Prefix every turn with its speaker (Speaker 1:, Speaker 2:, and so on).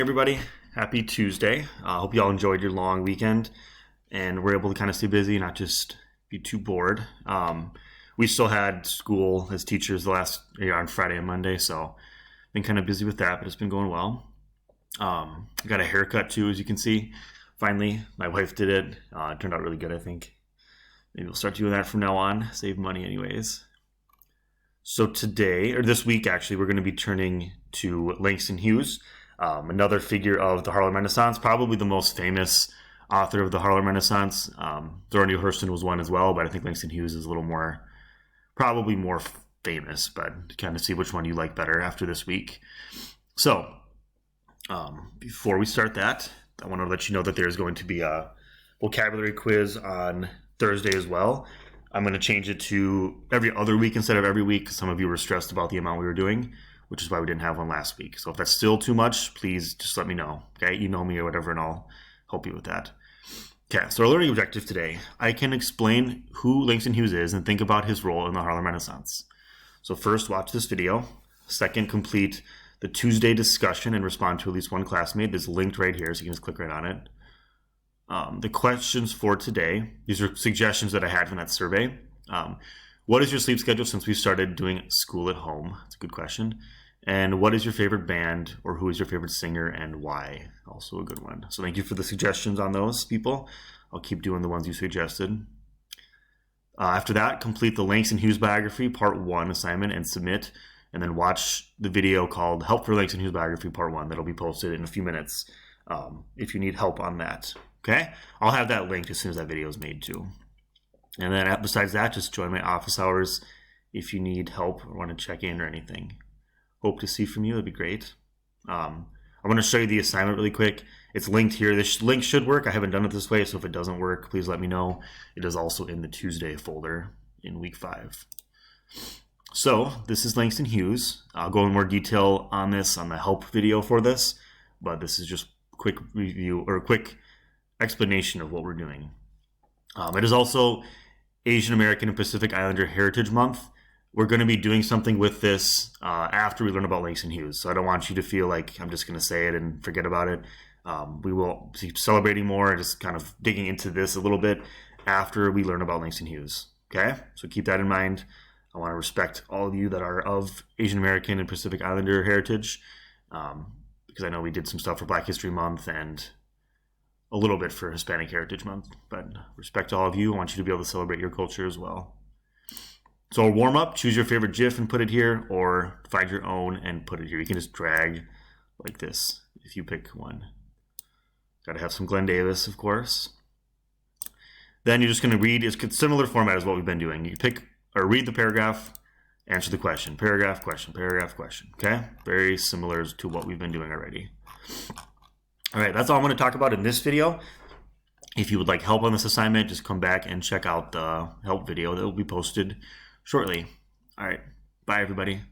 Speaker 1: Everybody, happy Tuesday. Hope you all enjoyed your long weekend and were able to kind of stay busy, not just be too bored. We still had school as teachers on Friday and Monday, so been kind of busy with that, but it's been going well. Got a haircut too, as you can see. Finally, my wife did it. It turned out really good, I think. Maybe we'll start doing that from now on. Save money anyways. So today, or this week actually, we're going to be turning to Langston Hughes. Another figure of the Harlem Renaissance, probably the most famous author of the Harlem Renaissance. Zora Neale Hurston was one as well, but I think Langston Hughes is a little probably more famous, but kind of see which one you like better after this week. So, before we start that, I want to let you know that there's going to be a vocabulary quiz on Thursday as well. I'm going to change it to every other week instead of every week. Some of you were stressed about the amount we were doing, which is why we didn't have one last week. So if that's still too much, please just let me know. Okay, email me or whatever, and I'll help you with that. Okay, so our learning objective today, I can explain who Langston Hughes is and think about his role in the Harlem Renaissance. So first, watch this video. Second, complete the Tuesday discussion and respond to at least one classmate. It's linked right here, so you can just click right on it. The questions for today, these are suggestions that I had from that survey. What is your sleep schedule since we started doing school at home? That's a good question. And what is your favorite band, or who is your favorite singer and why? Also a good one. So thank you for the suggestions on those, people. I'll keep doing the ones you suggested. After that, complete the Langston Hughes biography, part 1 assignment, and submit. And then watch the video called Help for Langston Hughes Biography, part 1. That'll be posted in a few minutes if you need help on that. Okay? I'll have that linked as soon as that video is made too. And then besides that, just join my office hours if you need help or want to check in or anything. Hope to see from you. That'd be great. I'm going to show you the assignment really quick. It's linked here. This link should work. I haven't done it this way, so if it doesn't work, please let me know. It is also in the Tuesday folder in week 5. So this is Langston Hughes. I'll go in more detail on this on the help video for this, but this is just a quick review or a quick explanation of what we're doing. It is also Asian American and Pacific Islander Heritage Month. We're going to be doing something with this after we learn about Langston Hughes. So I don't want you to feel like I'm just going to say it and forget about it. We will be celebrating more and just kind of digging into this a little bit after we learn about Langston Hughes. Okay? So keep that in mind. I want to respect all of you that are of Asian American and Pacific Islander heritage because I know we did some stuff for Black History Month and a little bit for Hispanic Heritage Month. But respect to all of you. I want you to be able to celebrate your culture as well. So a warm-up, choose your favorite GIF and put it here, or find your own and put it here. You can just drag like this if you pick one. Got to have some Glenn Davis, of course. Then you're just going to read. It's a similar format as what we've been doing. You pick or read the paragraph, answer the question. Paragraph, question, paragraph, question. Okay? Very similar to what we've been doing already. All right, that's all I'm going to talk about in this video. If you would like help on this assignment, just come back and check out the help video that will be posted shortly. All right. Bye, everybody.